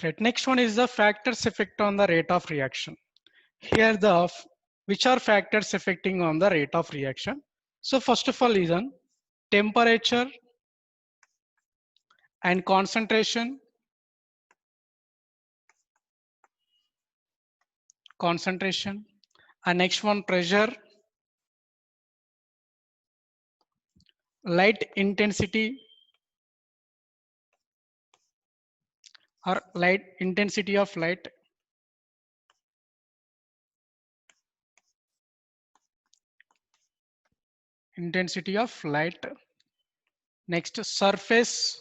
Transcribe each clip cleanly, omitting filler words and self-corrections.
Right. Next one is the factors effect on the rate of reaction. Here which are factors affecting on the rate of reaction. So first of all is on temperature and concentration, and next one pressure, light intensity or light intensity of light, intensity of light. Next surface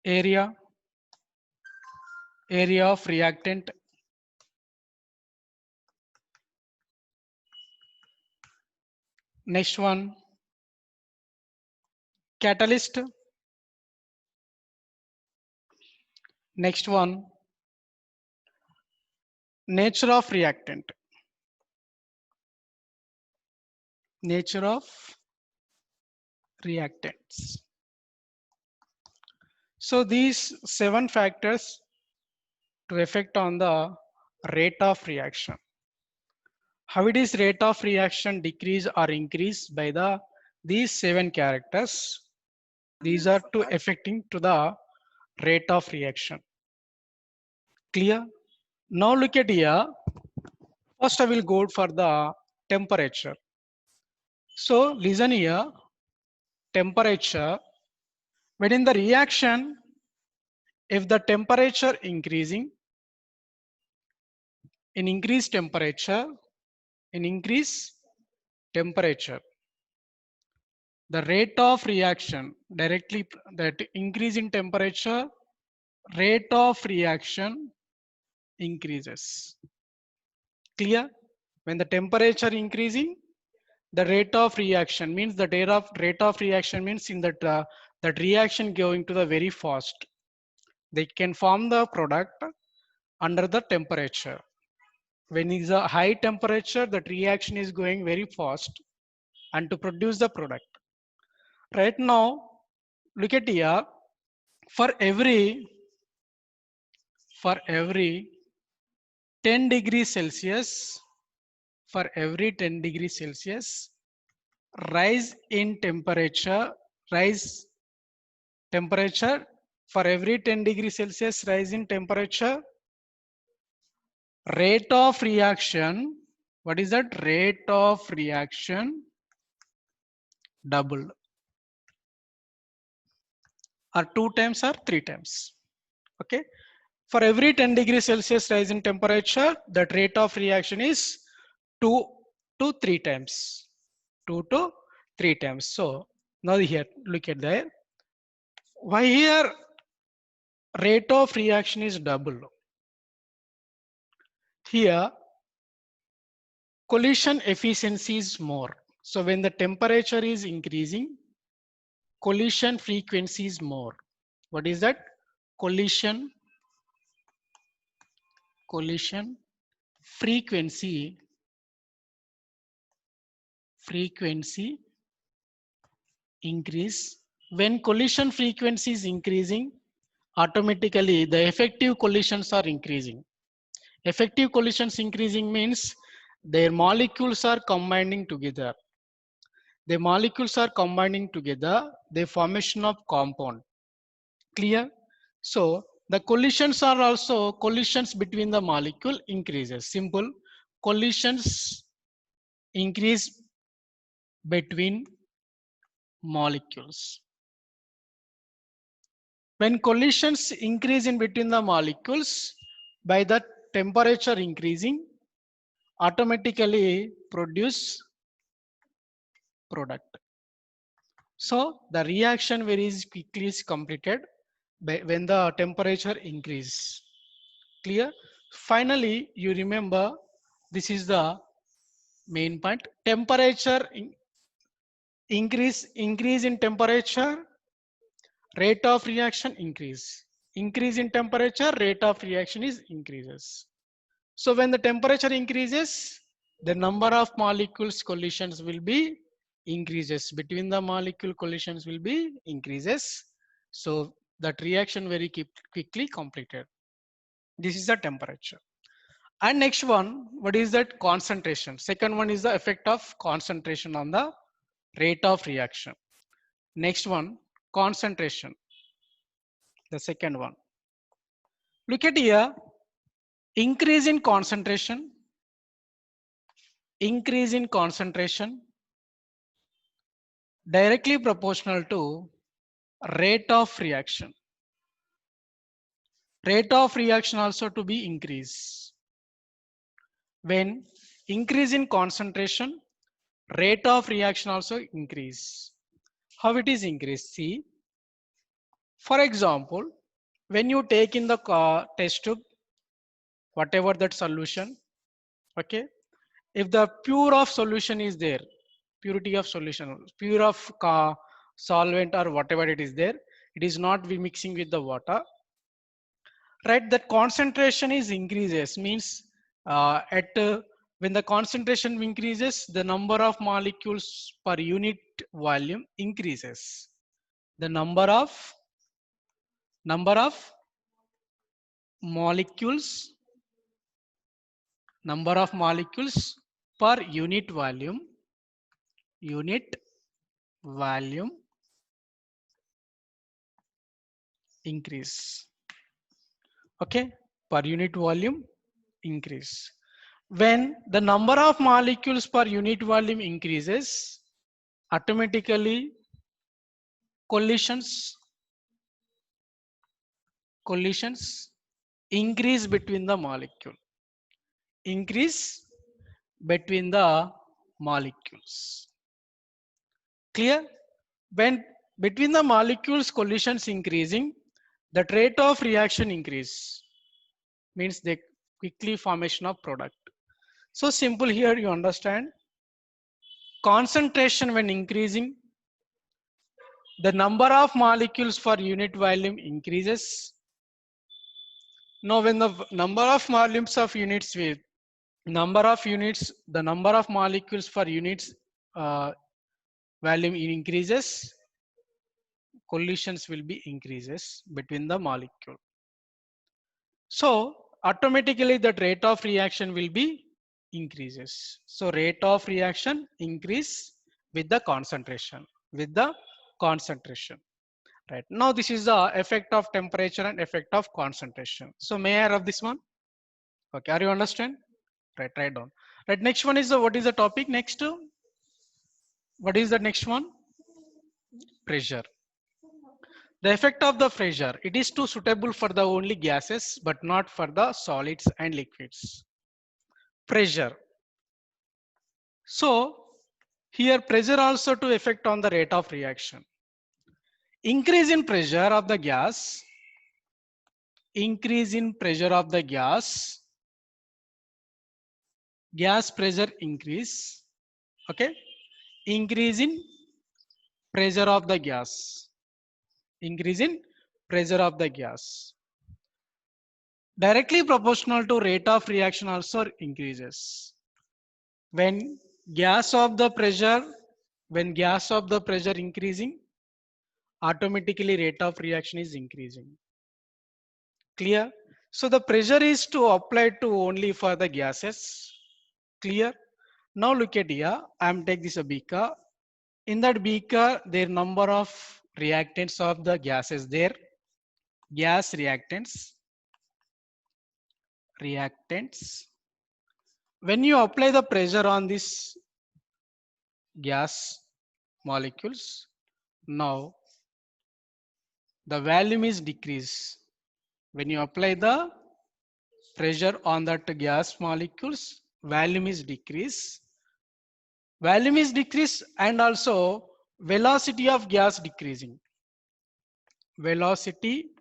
area, area of reactant. Next one catalyst. Next one nature of reactant, nature of reactants. So these 7 factors to affect on the rate of reaction. How it is rate of reaction decrease or increase by the these 7 characters. These are to affecting to the rate of reaction. Clear? Now look at here. First I will go for the temperature. So listen here. Temperature. When in the reaction, if the temperature increasing, in increased temperature, in increased temperature, the rate of reaction directly, that increase in temperature, rate of reaction increases. Clear? When the temperature increasing, the rate of reaction means the rate of reaction means in that that reaction going to the very fast. They can form the product under the temperature. When is a high temperature, that reaction is going very fast and to produce the product. Right now, look at here. For every 10 degrees Celsius, for every 10 degrees Celsius, rise in temperature, rise temperature, for every 10 degrees Celsius rise in temperature, rate of reaction, what is that? Rate of reaction doubled, or 2 times or 3 times. Okay. For every 10 degrees Celsius rise in temperature, that rate of reaction is 2 to 3 times. 2 to 3 times. So now here, look at there. Why here rate of reaction is double? Here collision efficiency is more. So when the temperature is increasing, collision frequency is more. What is that? Collision frequency increase. When collision frequency is increasing, automatically the effective collisions are increasing. Effective collisions increasing means their molecules are combining together. The molecules are combining together, the formation of compound. Clear? So the collisions are also collisions between the molecule increases. Simple. Collisions increase between molecules. When collisions increase in between the molecules, by the temperature increasing, automatically produce product. So the reaction very quickly is completed when the temperature increase. Clear? Finally, you remember this is the main point. Temperature increase in temperature, rate of reaction increase. Increase in temperature, rate of reaction is increases. So when the temperature increases, the number of molecules collisions will be increases. Between the molecule collisions will be increases. So that reaction very quickly completed. This is the temperature. And next one, what is that? Concentration. Second one is the effect of concentration on the rate of reaction. Next one, concentration. The second one. Look at here, increase in concentration, directly proportional to rate of reaction. Rate of reaction also to be increase. When increase in concentration, rate of reaction also increase. How it is increased? See, for example, when you take in the test tube, whatever that solution, okay, if the pure of solution is there, purity of solution, pure of solvent or whatever it is there, it is not be mixing with the water, right? That concentration is increases means when the concentration increases, the number of molecules per unit volume increases. The number of molecules per unit volume increase. Okay, per unit volume increase. When the number of molecules per unit volume increases, automatically collisions increase between the molecules. Clear? When between the molecules collisions increasing, the rate of reaction increase, means the quickly formation of product. So simple here, you understand. Concentration when increasing, the number of molecules per unit volume increases. Now when the number of volumes of units with the number of molecules per units volume increases, collisions will be increases between the molecule. So automatically that rate of reaction will be increases. So rate of reaction increase with the concentration, right? Now this is the effect of temperature and effect of concentration. So may I have this one? Okay, are you understand? Right, write down. Right, next one is what is the topic next? What is the next one? Pressure. The effect of the pressure, it is too suitable for the only gases but not for the solids and liquids. Pressure. So here pressure also to effect on the rate of reaction. Increase in pressure of the gas, gas pressure increase, okay, increase in pressure of the gas, directly proportional to rate of reaction also increases. When gas of the pressure increasing, automatically rate of reaction is increasing. Clear? So the pressure is to apply to only for the gases. Clear? Now look at here. I am take this a beaker. In that beaker, there number of reactants of the gases there. Gas reactants. When you apply the pressure on this gas molecules, now the volume is decreased. When you apply the pressure on that gas molecules, volume is decreased. And also velocity of gas decreasing. Velocity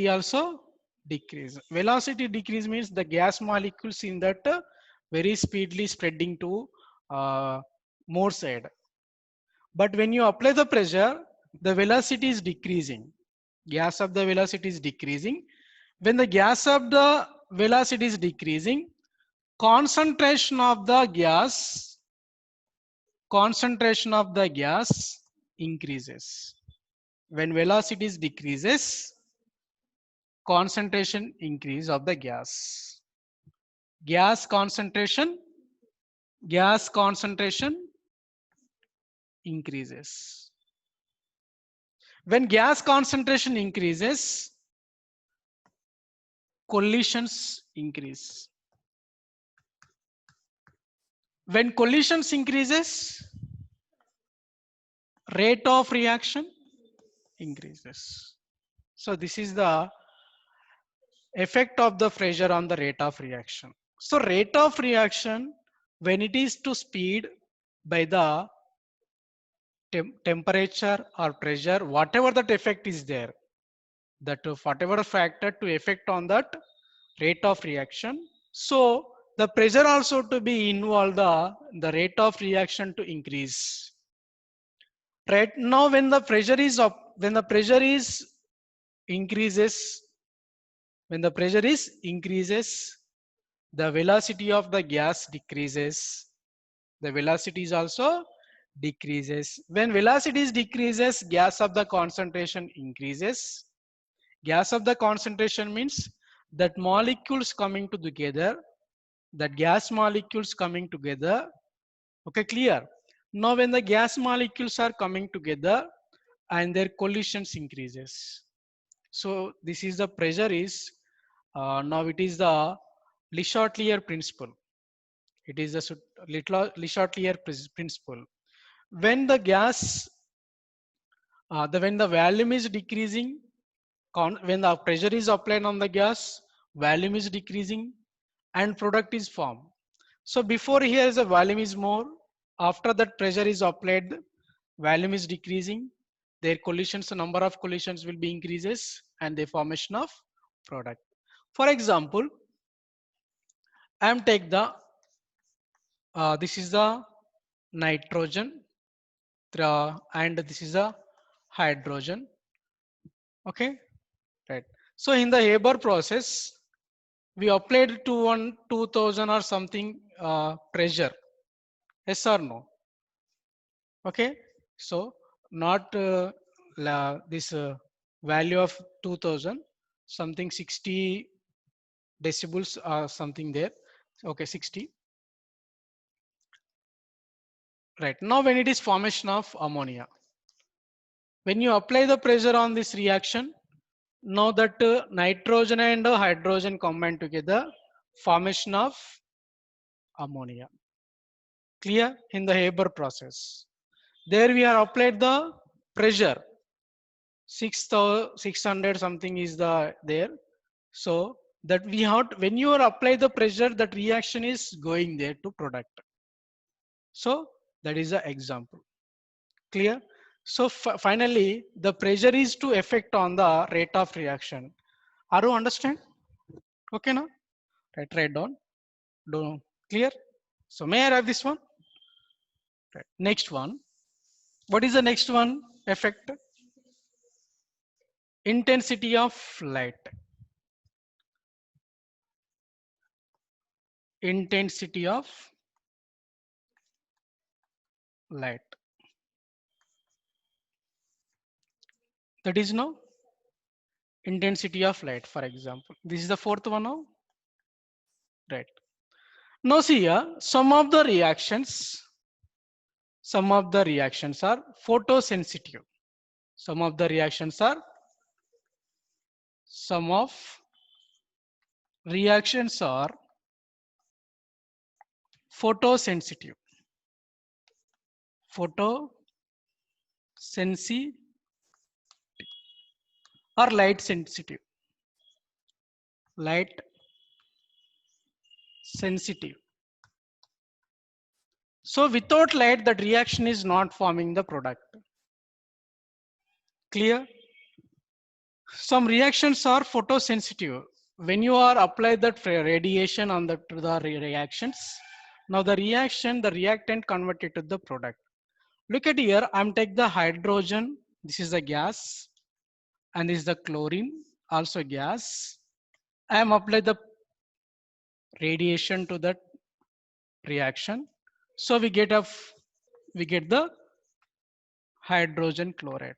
also decrease. Velocity decrease means the gas molecules in that very speedily spreading to more side. But when you apply the pressure, the velocity is decreasing. Gas of the velocity is decreasing. When the gas of the velocity is decreasing, concentration of the gas increases. When velocities decreases, concentration increase of the gas. Gas concentration increases. When gas concentration increases, collisions increase. When collisions increases, rate of reaction increases. So this is the effect of the pressure on the rate of reaction. So rate of reaction, when it is to speed by the temperature or pressure, whatever that effect is there, that whatever factor to effect on that rate of reaction. So the pressure also to be involved, the rate of reaction to increase. Right now, when the pressure is up, when the pressure is increases, when the pressure is increases, the velocity of the gas decreases. The velocity is also decreases. When velocities decreases, gas of the concentration increases. Gas of the concentration means that molecules coming together, that gas molecules coming together. Okay, clear? Now when the gas molecules are coming together and their collisions increases. So this is the pressure is, now it is the Le Chatelier principle. It is the Le Chatelier principle. When the gas, when the volume is decreasing, when the pressure is applied on the gas, volume is decreasing and product is formed. So before here the volume is more, after that pressure is applied, volume is decreasing, their collisions, the number of collisions will be increases and the formation of product. For example, I am take the, this is the nitrogen and this is a hydrogen. Okay, right. So in the Haber process, we applied to 2000 or something pressure. Yes or no? Okay. So not this value of 2000, something 60 decibels or something there. Okay, 60. Right. Now when it is formation of ammonia, when you apply the pressure on this reaction, now that nitrogen and hydrogen combine together, formation of ammonia. Clear? In the Haber process. There we are applied the pressure. 600 something is the there. So that we have, when you are apply the pressure, that reaction is going there to product. So that is the example. Clear? So finally, the pressure is to effect on the rate of reaction. Are you understand? Okay now? Write down. Do clear? So may I have this one? Right. Next one. What is the next one? Effect. Intensity of light. Intensity of light. That is now intensity of light, for example. This is the fourth one now. Right. Now see here, some of the reactions are photosensitive. Some of reactions are photosensitive. Photosensitive or light sensitive. Light sensitive. So without light, that reaction is not forming the product. Clear? Some reactions are photosensitive. When you are apply that radiation on the to the reactions, now the reaction, the reactant converted to the product. Look at here, I'm take the hydrogen. This is the gas, and this is the chlorine, also gas. I am apply the radiation to that reaction. So we get the hydrogen chloride.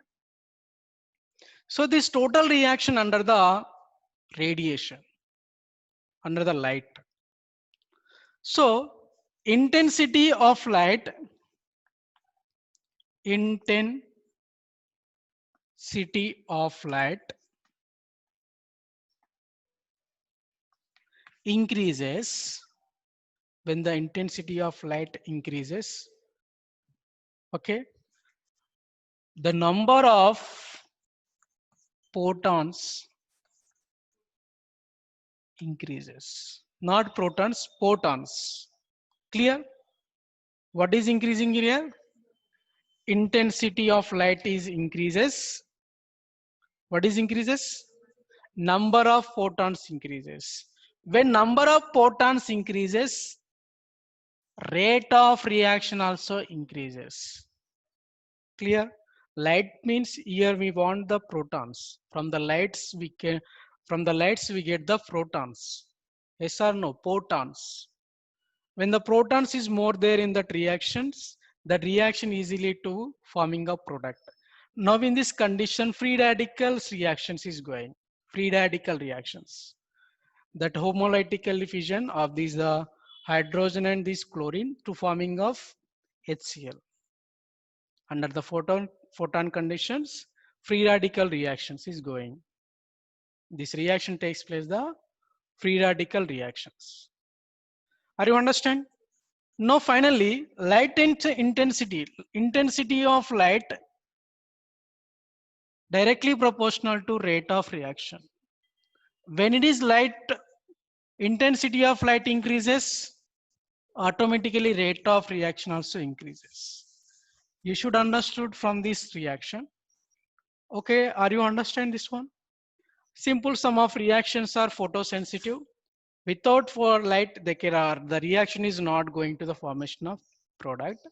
So this total reaction under the radiation, under the light. So intensity of light, intensity of light increases when the intensity of light increases. Okay, the number of photons increases, not protons, photons. Clear? What is increasing here? Intensity of light is increases. What is increases? Number of photons increases. When number of photons increases, rate of reaction also increases. Clear? Light means here we want the protons. From the lights we get the protons. Yes or no? Photons. When the protons is more there in that reactions, that reaction easily to forming a product. Now in this condition, free radicals reactions is going. Free radical reactions. That homolytical fission of these hydrogen and this chlorine to forming of HCl. Under the photon conditions, free radical reactions is going. This reaction takes place the free radical reactions. Are you understand? Now finally, light intensity of light directly proportional to rate of reaction. When it is light, intensity of light increases, automatically rate of reaction also increases. You should understood from this reaction. Okay, are you understand this one? Simple sum of reactions are photosensitive. Without for light, the reaction is not going to the formation of product.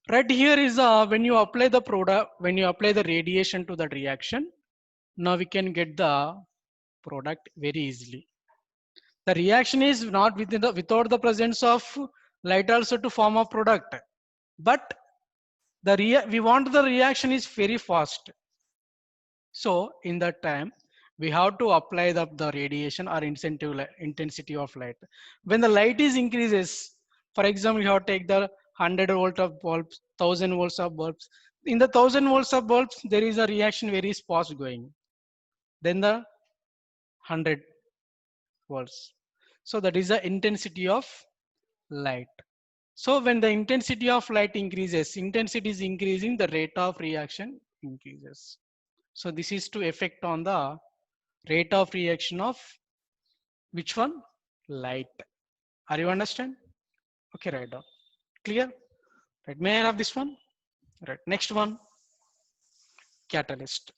Right here is when you apply the product, when you apply the radiation to that reaction, now we can get the product very easily. The reaction is not without the presence of light also to form a product, but we want the reaction is very fast. So in that time, we have to apply the radiation or intensity of light. When the light is increases, for example, you have to take the 100 volt of bulbs, 1000 volts of bulbs. In the 1000 volts of bulbs, there is a reaction very fast going. Then the 100 volts. So that is the intensity of light. So when the intensity of light increases, intensity is increasing, the rate of reaction increases. So this is to affect on the rate of reaction of which one? Light. Are you understand? Okay, right down. Clear? Right. May I have this one? Right. Next one. Catalyst.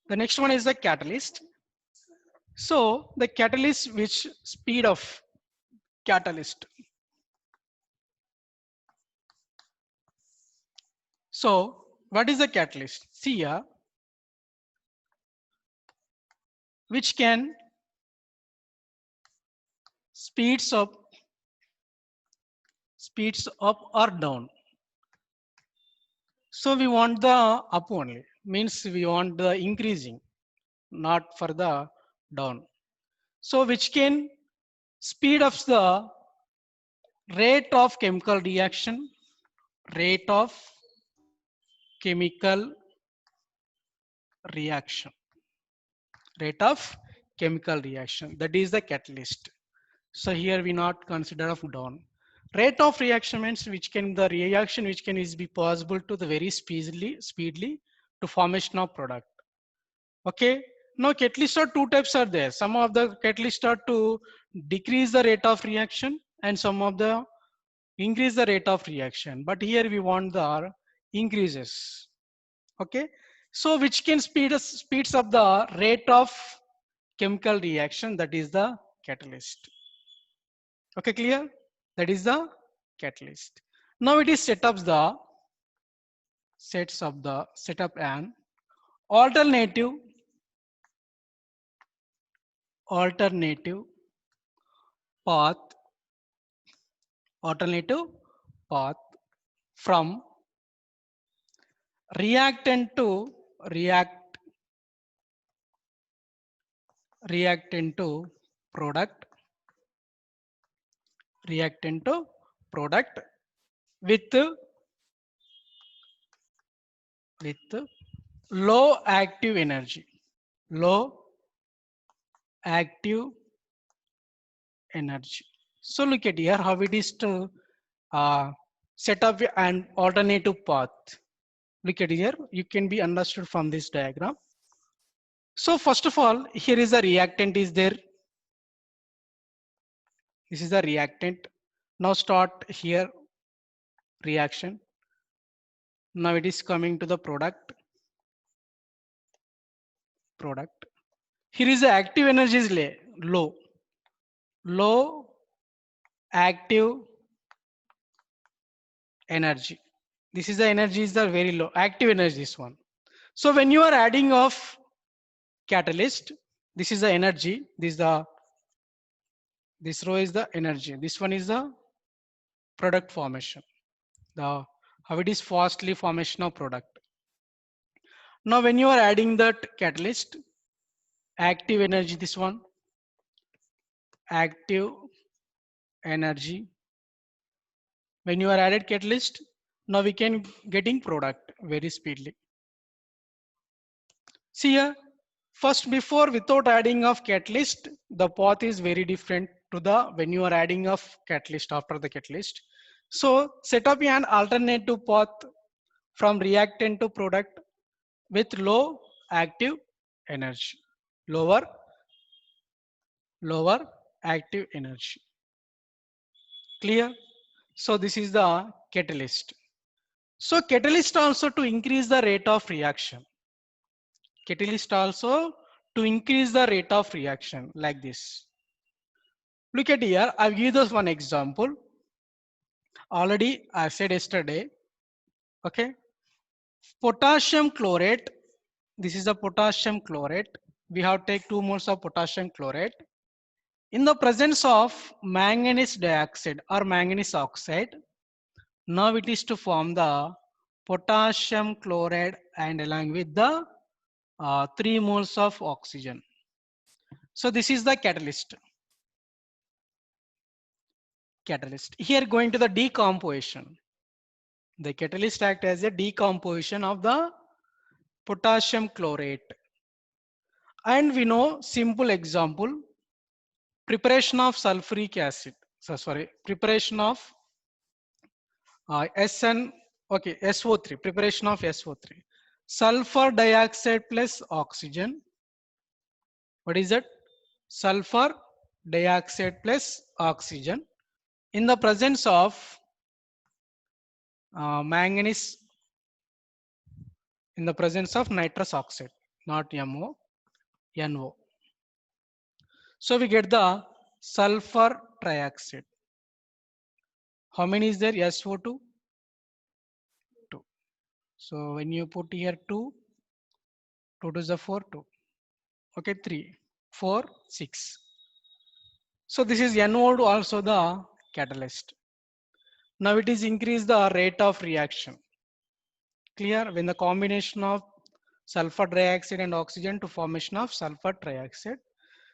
The next one is the catalyst. So the catalyst, which speed of catalyst. So what is the catalyst? See here, which can speeds up or down. So we want the up only, means we want the increasing, not for the down. So which can speed up the rate of chemical reaction, rate of chemical reaction, rate of chemical reaction. That is the catalyst. So here we not consider of down. Rate of reaction means which can the reaction which can is be possible to the very speedily to formation of product. Okay. Now catalysts are two types are there. Some of the catalysts are to decrease the rate of reaction and some of the increase the rate of reaction. But here we want the increases. Okay. So which can speeds up the rate of chemical reaction, that is the catalyst. Okay, clear? That is the catalyst. Now it is sets up an alternative path alternative path from reactant to reactant to product, reactant to product with low active energy, low active energy. So look at here how it is to set up an alternative path. Look at here, you can be understood from this diagram. So first of all, here is the reactant is there. This is the reactant. Now start here reaction. Now it is coming to the product. Here is the active energy is low. Low active energy. This is the energy is the very low. Active energy is one. So when you are adding of catalyst, this is the energy. This row is the energy. This one is the product formation. The how it is fastly formation of product. Now when you are adding that catalyst, active energy, this one, active energy. When you are added catalyst, now we can getting product very speedily. See here, first before without adding of catalyst, the path is very different to the when you are adding of catalyst after the catalyst. So set up an alternative path from reactant to product with low active energy, lower active energy. Clear? So this is the catalyst. So catalyst also to increase the rate of reaction. Catalyst also to increase the rate of reaction like this. Look at here, I'll give this one example. Already I said yesterday, okay. Potassium chlorate, this is the potassium chlorate. We have take 2 moles of potassium chlorate. In the presence of manganese dioxide or manganese oxide, now it is to form the potassium chloride and along with the 3 moles of oxygen. So this is the catalyst. Here going to the decomposition. The catalyst act as a decomposition of the potassium chlorate. And we know simple example, preparation of sulfuric acid. Preparation of SO3, preparation of SO3. Sulfur dioxide plus oxygen. What is that? Sulfur dioxide plus oxygen in the presence of manganese, in the presence of nitrous oxide, not MO, NO. So we get the sulfur trioxide. How many is there? SO2? 2. So when you put here 2 to the 4, 2. Okay, 3, 4, 6. So this is NO also the catalyst. Now it is increase the rate of reaction. Clear? When the combination of sulfur dioxide and oxygen to formation of sulfur trioxide.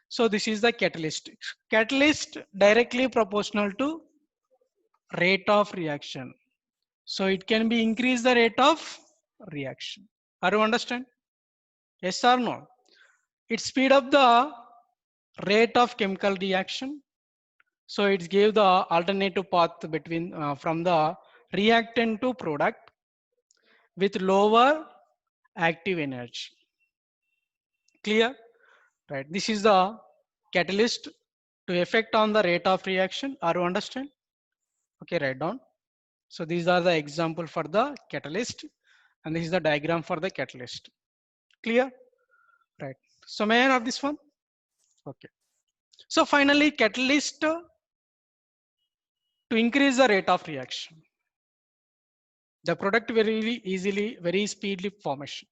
So this is the catalyst. Catalyst directly proportional to rate of reaction. So it can be increase the rate of reaction. Are you understand? Yes or no? It speed up the rate of chemical reaction. So it gave the alternative path between from the reactant to product with lower active energy. Clear? Right. This is the catalyst to effect on the rate of reaction. Are you understand? Okay, write down. So these are the example for the catalyst and this is the diagram for the catalyst. Clear? Right. So may I have this one? Okay. So finally catalyst to increase the rate of reaction. The product very easily, very speedily formation.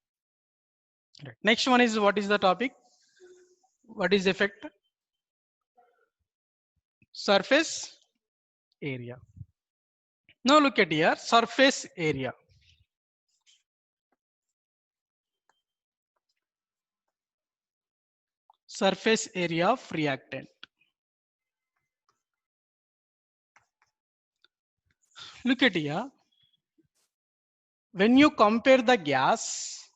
Right. Next one is what is the topic? What is effect? Surface area. Now look at here, surface area. Surface area of reactant. Look at here. When you compare the gas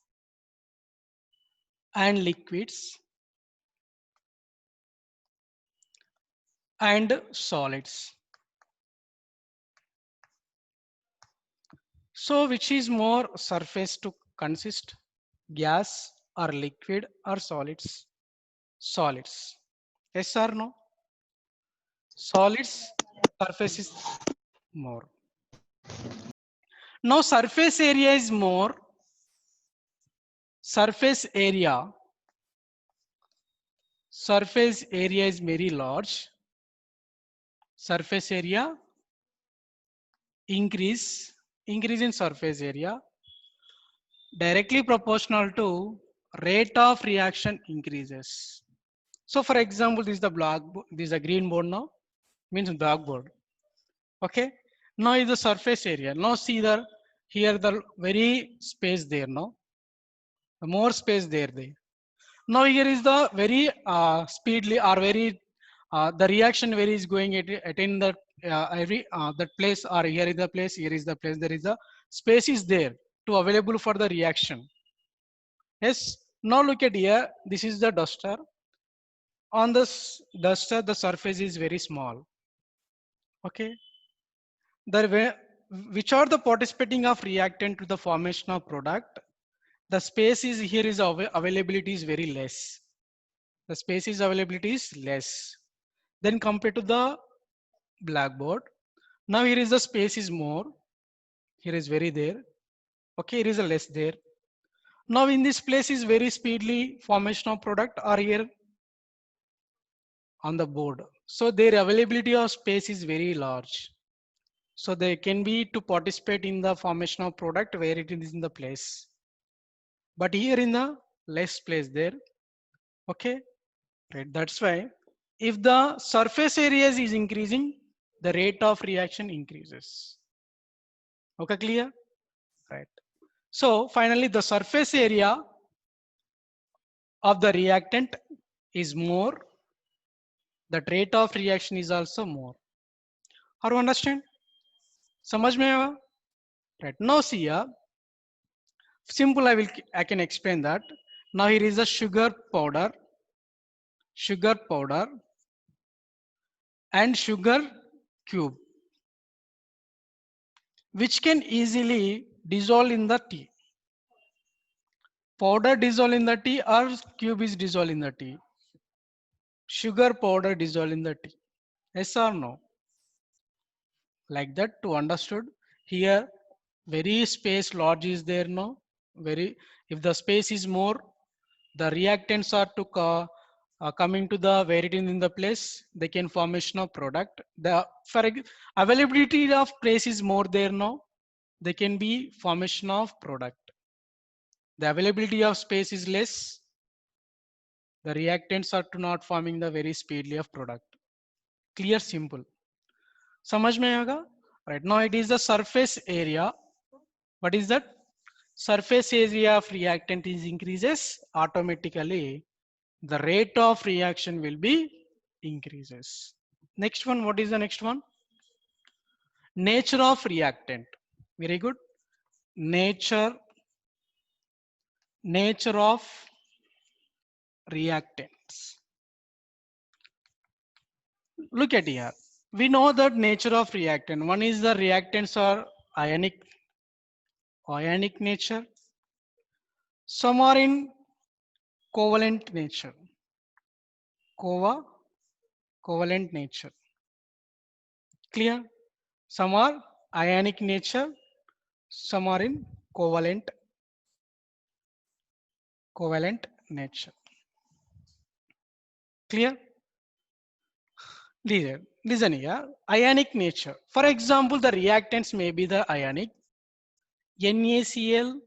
and liquids and solids. So which is more surface to consist? Gas or liquid or solids? Solids. Yes or no? Solids surface is more. Now surface area is more. Surface area is very large. Surface area increase in surface area directly proportional to rate of reaction increases. So for example, this is the this is a green board now, means blackboard. Okay. Now is the surface area. Now see the here the very space there now. The more space there. Now here is the very speedily or very the reaction where is going at in the every that place or here is the place, here is the place, there is a space is there to available for the reaction. Yes. Now look at here. This is the duster. On this duster, the surface is very small. Okay. Which are the participating of reactant to the formation of product? The space is here is availability is very less. The space is availability is less. Then compared to the blackboard. Now here is the space is more. Here is very there. Okay, here is a less there. Now in this place is very speedily formation of product or here on the board. So their availability of space is very large. So they can be to participate in the formation of product where it is in the place. But here in the less place there. Okay, right. That's why if the surface areas is increasing, the rate of reaction increases. Okay, clear? Right. So finally, the surface area of the reactant is more. The rate of reaction is also more. How do you understand? समझ में आया? Right. Now see here. Simple. I can explain that. Now here is a sugar powder, and sugar cube, which can easily dissolve in the tea. Powder dissolve in the tea or cube is dissolved in the tea? Sugar powder dissolve in the tea. Yes or no? Like that to understood. Here very space large is there no? Very, if the space is more, the reactants are to coming to the where it is in the place, they can formation of product. The availability of place is more there now, they can be formation of product. The availability of space is less, the reactants are to not forming the very speedily of product. Clear, simple. समझ में आएगा? Right now it is the surface area. What is that? Surface area of reactant is increases, automatically the rate of reaction will be increases. Next one, what is the next one? Nature of reactant. Very good. Nature of reactants. Look at here. We know that nature of reactant. One is the reactants are ionic nature. Some are in covalent nature. Covalent nature. Clear? Some are ionic nature. Some are in covalent nature. Clear? Listen here. Ionic nature. For example, the reactants may be the ionic NaCl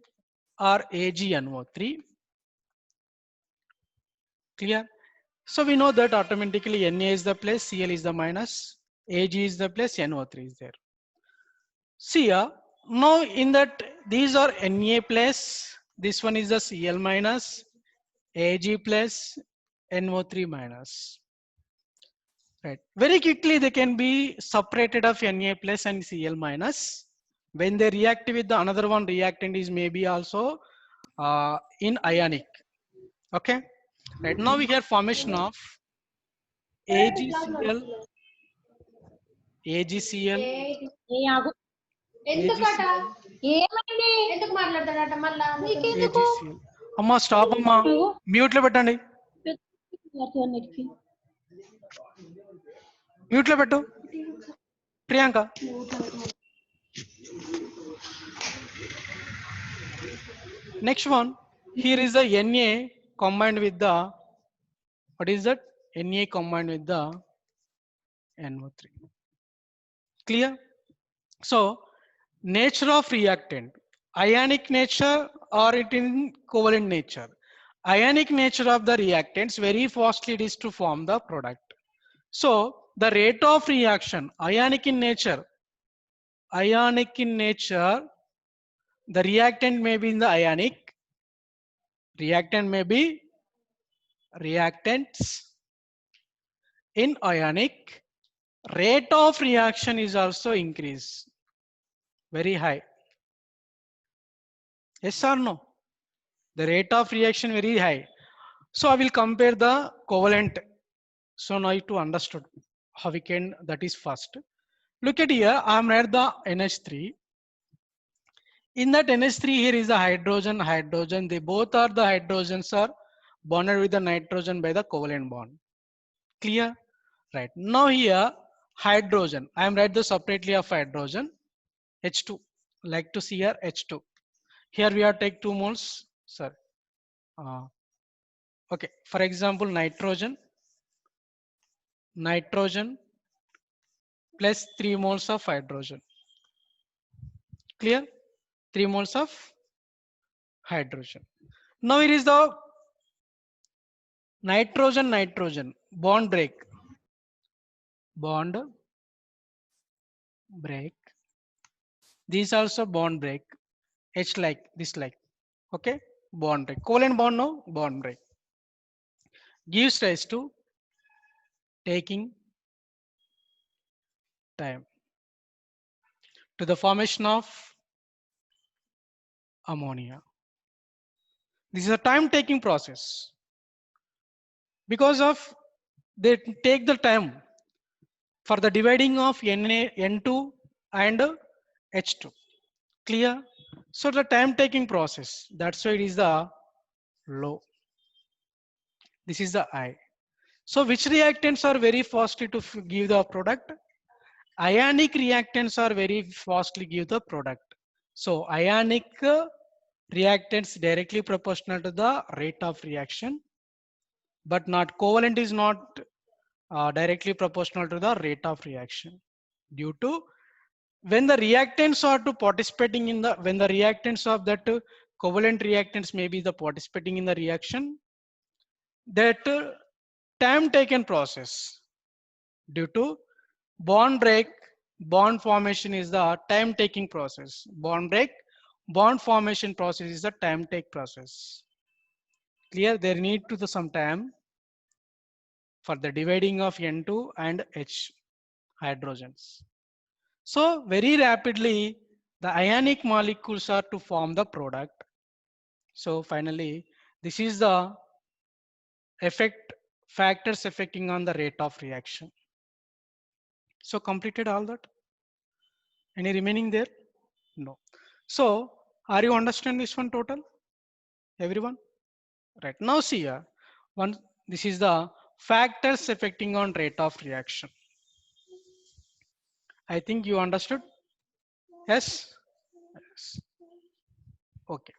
or AgNO3. Clear? So we know that automatically Na is the plus, Cl is the minus, Ag is the plus, NO3 is there. See here, now in that these are Na plus, this one is the Cl minus, Ag plus, NO3 minus. Right. Very quickly they can be separated of Na plus and Cl minus. When they react with the another one reactant is maybe also in ionic. Okay. Right now we have formation of AgCl, AgCl, ఏ ఆగు. ఎందుకట AgCl, ఏమైంది ఎందుకు మాట్లాడతాడట మళ్ళా నీకెందుకు AgCl. అమ్మా stop అమ్మా, mute లో పెట్టండి, అన్నిటికీ మ్యూట్ లో పెట్టు Priyanka. Next one, here is the Na combined with the, what is that? Na combined with the NO3. Clear? So nature of reactant, ionic nature or it in covalent nature. Ionic nature of the reactants very fastly it is to form the product. So the rate of reaction, ionic in nature, the reactant may be in the ionic, reactant may be reactants in ionic, rate of reaction is also increased very high. Yes or no? The rate of reaction very high. So I will compare the covalent. So now to understood how we can, that is first. Look at here, I am at the NH3. In that NH3 here is the hydrogen, hydrogen. They both are the hydrogens are bonded with the nitrogen by the covalent bond. Clear? Right. Now here hydrogen, I am write the separately of hydrogen, H2. Like to see here H2. Here we are take 2 moles, sir. Okay, for example, nitrogen plus 3 moles of hydrogen. Clear? 3 moles of hydrogen. Now it is the nitrogen bond break, these also bond break, H like this like, okay, bond break, covalent bond, no bond break, gives rise to taking time to the formation of ammonia. This is a time taking process because of they take the time for the dividing of N2 and H2. Clear? So the time taking process, that's why it is the low. This is the I. So which reactants are very fastly to give the product? Ionic reactants are very fastly give the product. So ionic reactants directly proportional to the rate of reaction, but not covalent is not directly proportional to the rate of reaction, due to when the reactants are to participating in the, when the reactants of that covalent reactants may be the participating in the reaction, that time taken process due to bond break, bond formation is the time taking process. Bond break, bond formation process is the time take process. Clear? There need to the some time for the dividing of N2 and H hydrogens. So very rapidly the ionic molecules are to form the product. So finally this is the effect, factors affecting on the rate of reaction. So completed all that. Any remaining there? No. So are you understand this one total? Everyone? Right. Now see here. One, this is the factors affecting on rate of reaction. I think you understood. Yes. Yes. Okay.